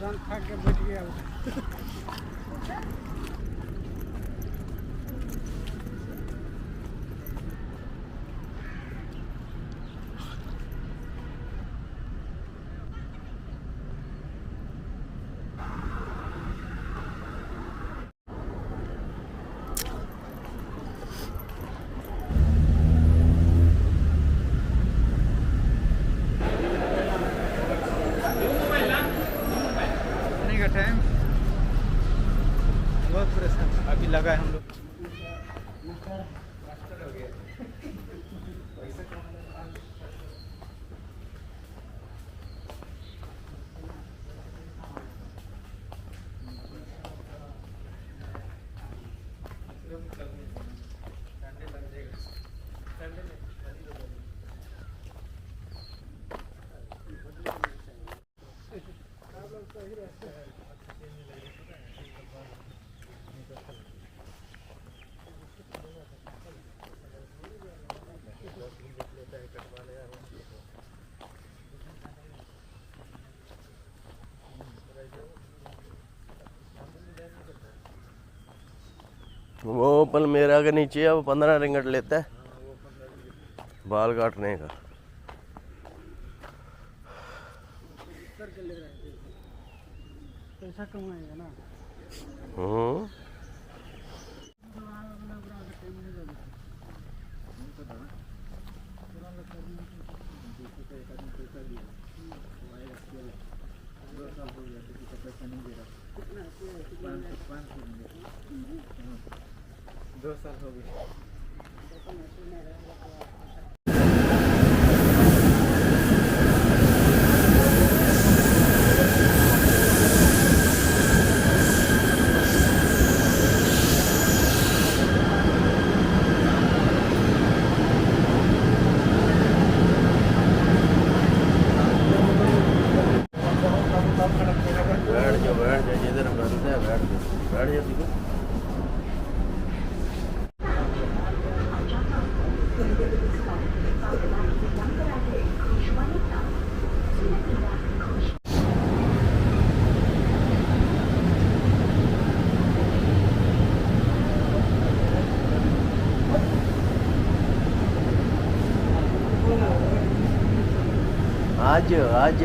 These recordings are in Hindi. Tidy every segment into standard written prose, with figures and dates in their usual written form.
खा के बैठ गया। टाइम बहुत परेशान अभी लगा है हम लोग। वो पलमेरा के नीचे अब 15 रिंगट लेता है बाल काटने का। पैसा कमाएगा ना। दो साल हो गए। बैठ जा जिधर बनता है बैठ जा ठीक है। आज आज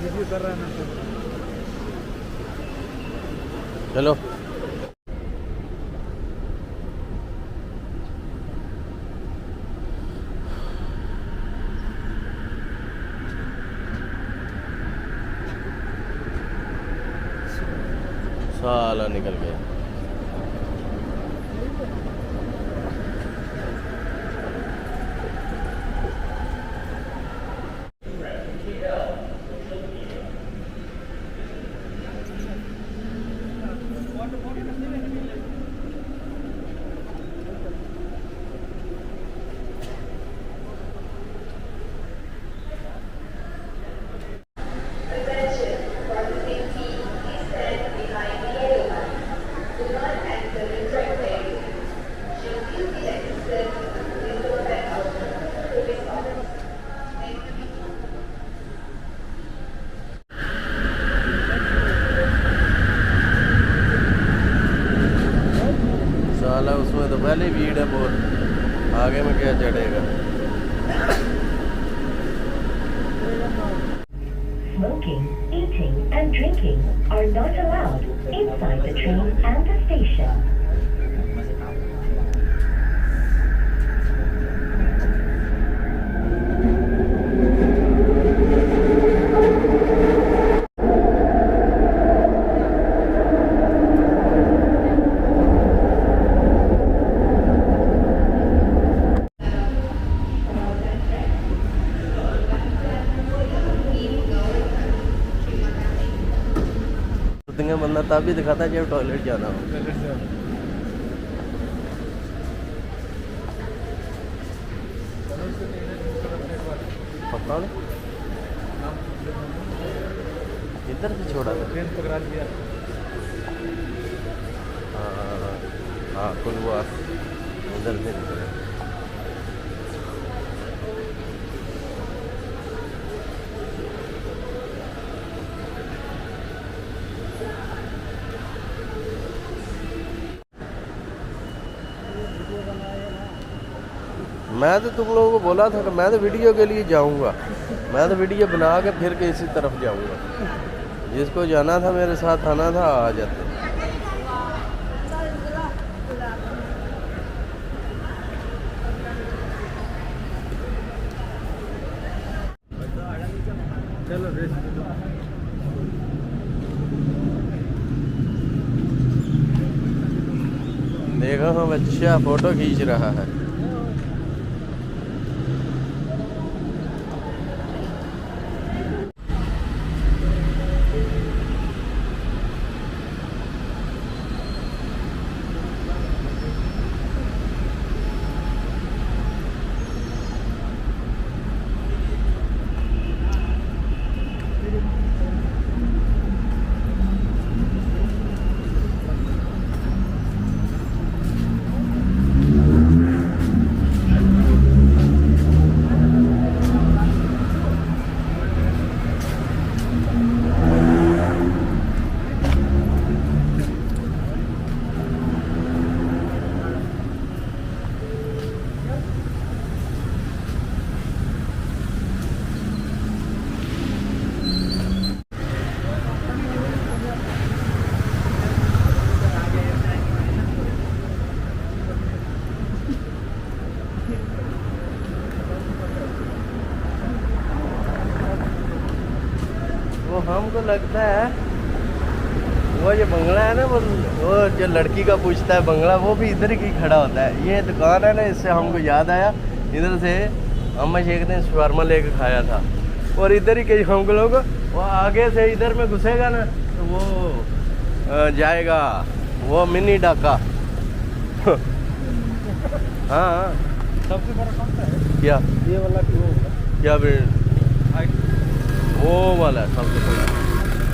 रिव्यू कर रहा है ना। चलो साला निकल गया। साला उसमें तो पहले ही भीड़ है बहुत, आगे में क्या चढ़ेगा। Smoking, eating and drinking are not allowed inside the train and the station. बंदा तब भी दिखाता है जब टॉयलेट जाना हो। पता नहीं इधर से छोड़ा था, ट्रेन पकड़ा दिया। हाँ कुलवा उधर से निकला। मैं तो तुम लोगों को बोला था कि मैं तो वीडियो के लिए जाऊंगा, मैं तो वीडियो बना के फिर के इसी तरफ जाऊंगा। जिसको जाना था मेरे साथ आना था आ जाते। चलो देखो हम अच्छा फोटो खींच रहा है। वो हमको लगता है वो जो बंगला है ना, वो जो लड़की का पूछता है बंगला, वो भी इधर ही खड़ा होता है। ये दुकान है ना, इससे हमको याद आया, इधर से अम्मा शेख ने शवारमा लेके खाया था। और इधर ही कहीं हम लोग वो आगे से इधर में घुसेगा ना तो वो जाएगा वो मिनी डाका। हाँ सबसे बड़ा कौन सा है? क्या ये वाला कि वो वाला? क्या भी हाइट वो वाला सबसे बड़ा।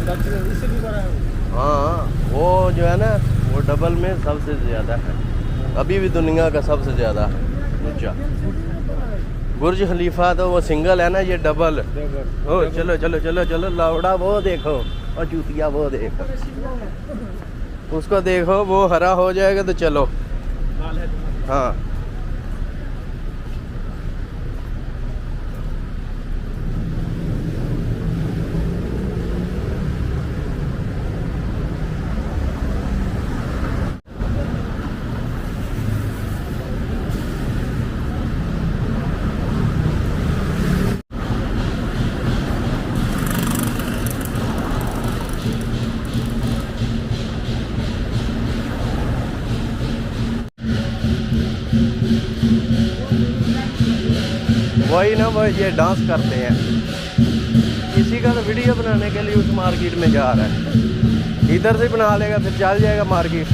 सबसे इससे भी बड़ा है वो। हाँ वो जो है ना वो डबल में सबसे ज़्यादा है, अभी भी दुनिया का सबसे ज़्यादा है ऊंचा। बुर्ज खलीफा तो वो सिंगल है ना, ये डबल। ओ चलो चलो चलो चलो लावड़ा वो देखो और चूतिया वो देखो, उसको देखो वो हरा हो जाएगा तो चलो। लाल है तुम्हारा। हाँ वही ना, वो ये डांस करते हैं। किसी का तो वीडियो बनाने के लिए उस मार्केट में जा रहा है, इधर से बना लेगा फिर चल जाएगा मार्केट।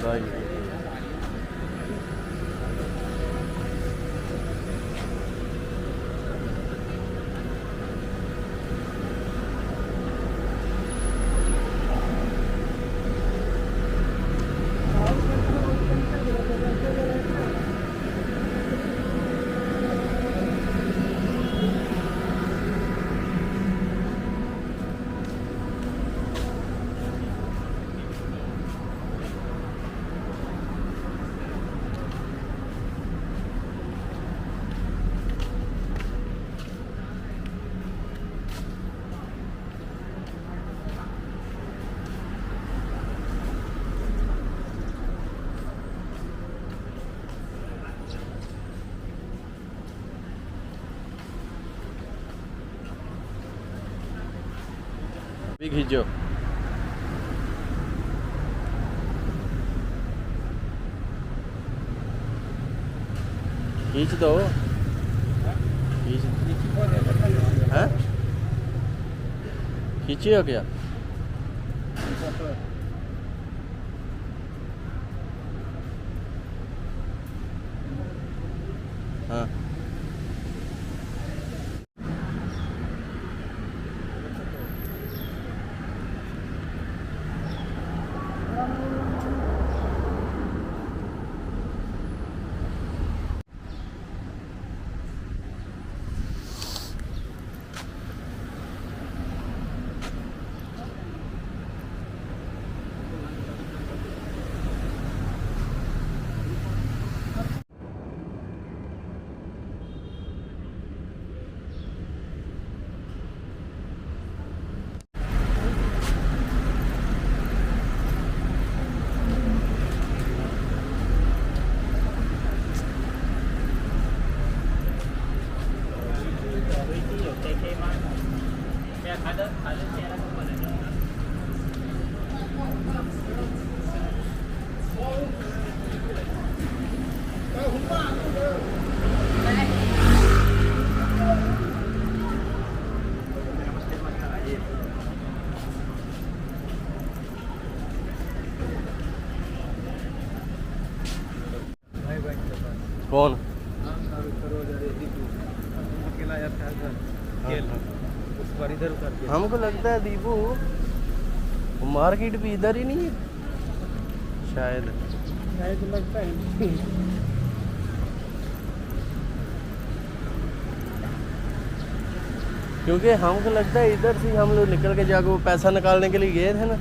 भाई भी खींचो। खींच दो, खींच हैं? खींचिए क्या? हाँ कौन? अकेला जाता है घर, अकेला। उस पर इधर उतर के हमको लगता है दीपू मार्केट भी इधर ही नहीं है शायद। शायद लगता है। क्योंकि हमको लगता है इधर से हम लोग निकल के जाके वो पैसा निकालने के लिए गए थे ना।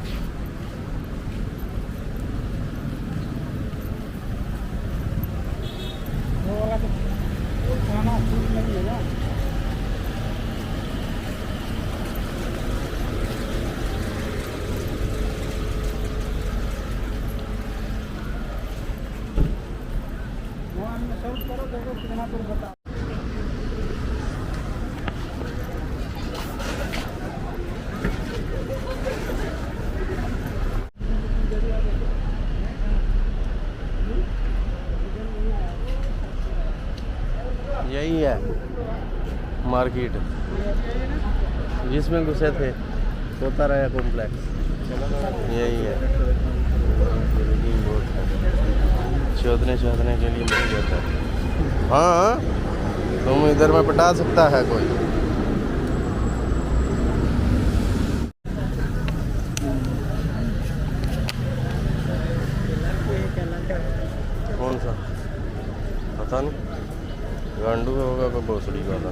यही है मार्केट जिसमें घुसे थे, होता रहा कॉम्प्लेक्स, यही है। शोधने के लिए नहीं जाता। हाँ तुम इधर में पटा सकता है कोई। कौन सा पता नहीं, गांडू होगा कोई भोसड़ी वाला।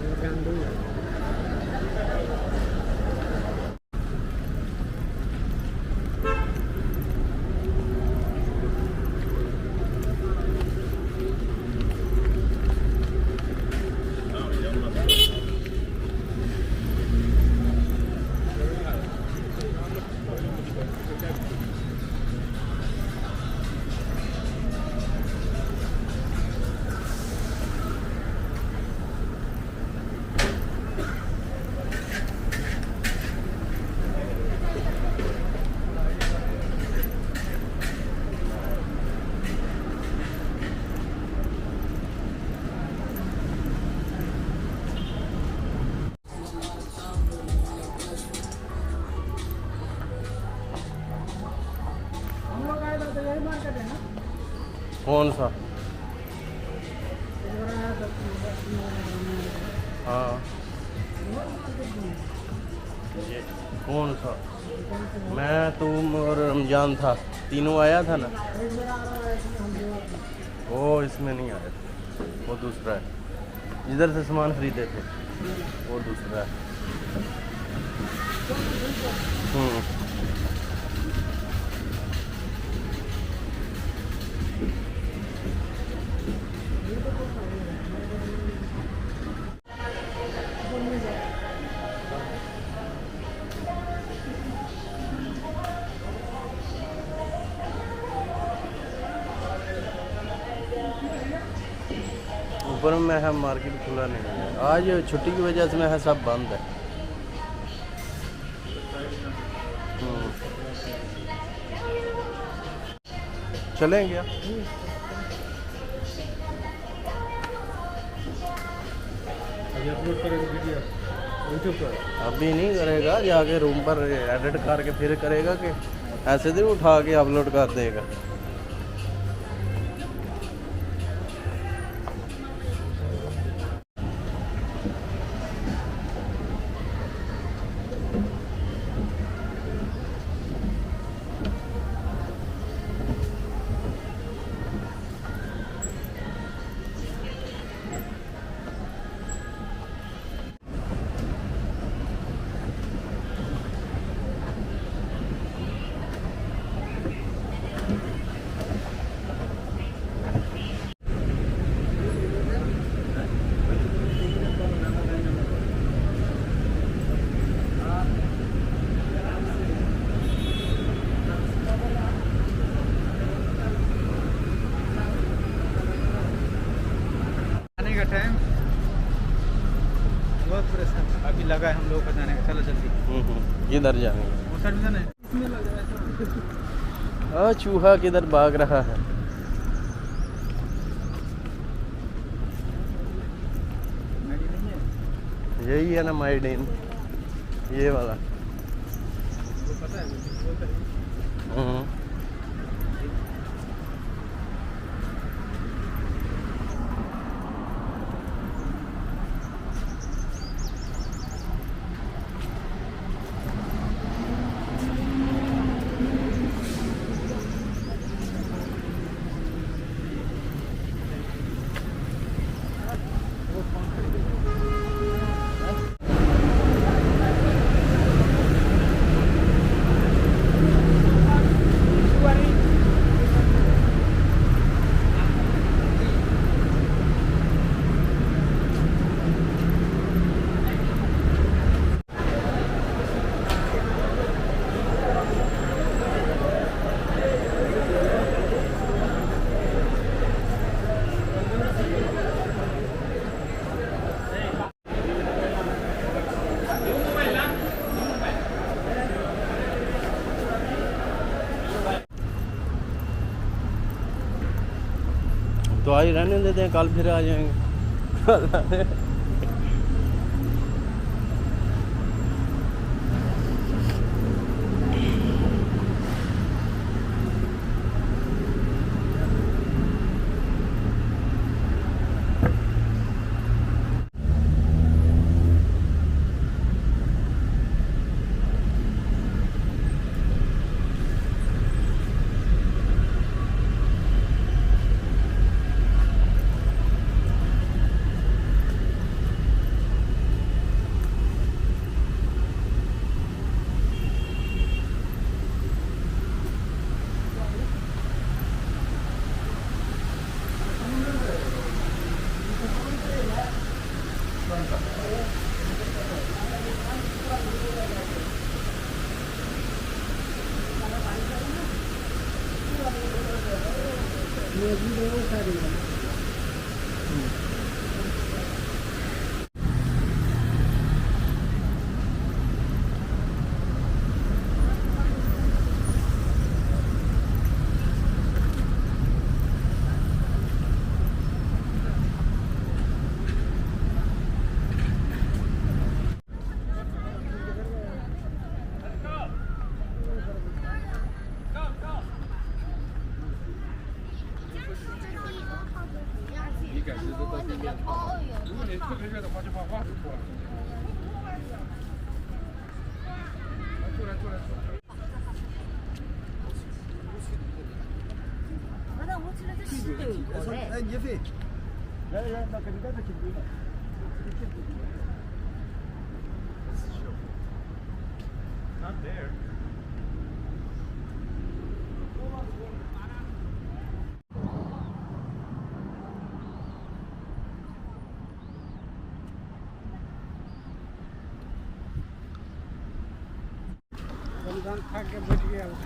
कौन सा? हाँ ये कौन सा? मैं, तुम और रमजान था, तीनों आया था ना। वो इसमें नहीं आया, वो दूसरा है, जिधर से सामान खरीदे थे वो दूसरा है। ऊपर में है, मार्केट खुला नहीं है आज, छुट्टी की वजह से में है, सब बंद है। चलेंगे अपलोड करेगा वीडियो यूट्यूब पर? अभी नहीं करेगा, जाके रूम पर एडिट करके फिर करेगा, कि ऐसे दिन उठा के अपलोड कर देगा। का टाइम बहुत परेशान अभी लगा है हम लोग का जाने का। चलो जल्दी। किधर जाएंगे? वो साइड में नहीं, इसमें लगा है। चूहा किधर भाग रहा है? यही है ना माइडिन, ये वाला। वो पता है, बोलता है। तो आज रहने देते हैं, कल फिर आ जाएंगे। 改制都到地面跑。如果你特别热的话，就把袜子脱了。出来。哎，你飞，来，那跟你那个挺贵的。Not there. बलिदान खा के बच गया वो।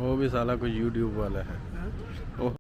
वो भी साला कुछ यूट्यूब वाला है। ओ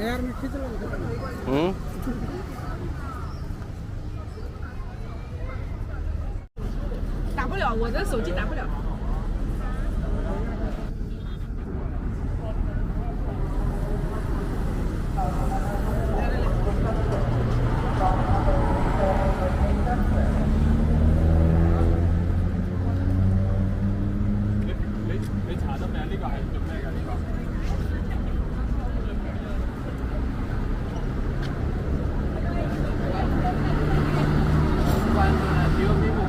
यार मैं खींच लूँगा।打不了，我的手机打不了。你查得名呢個係做咩㗎？呢個？Q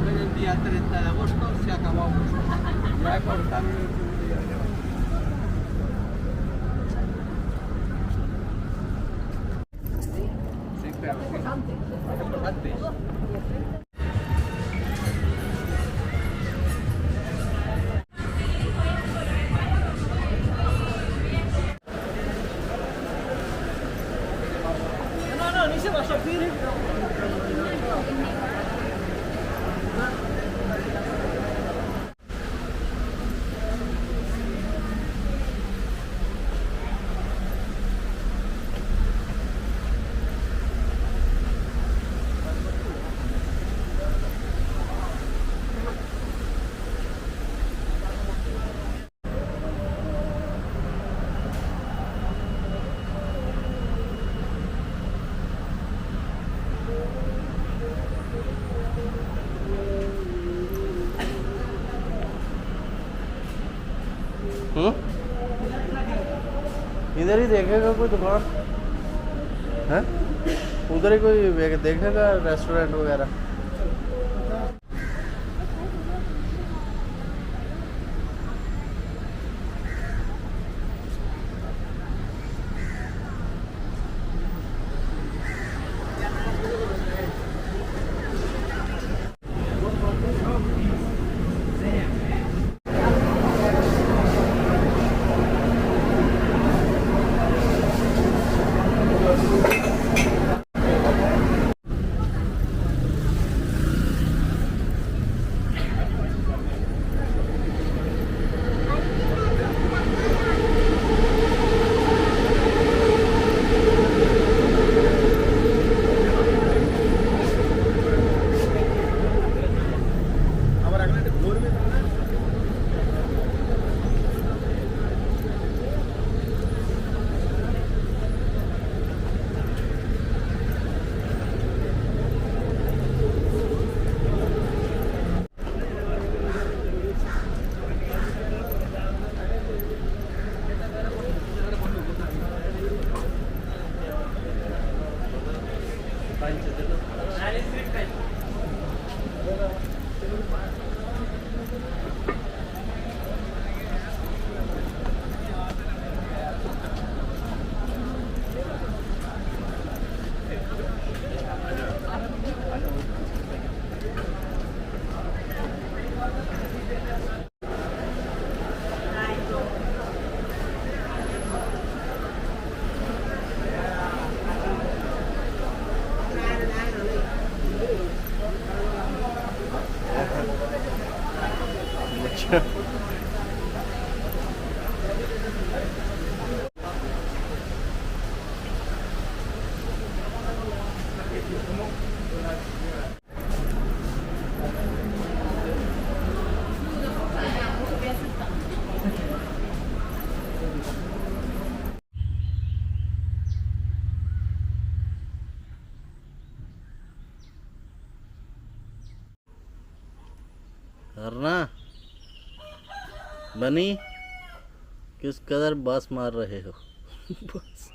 इधर ही देखेगा कोई दुकान है, उधर ही कोई देखेगा रेस्टोरेंट वगैरह। करना बनी किस कदर बस मार रहे हो बस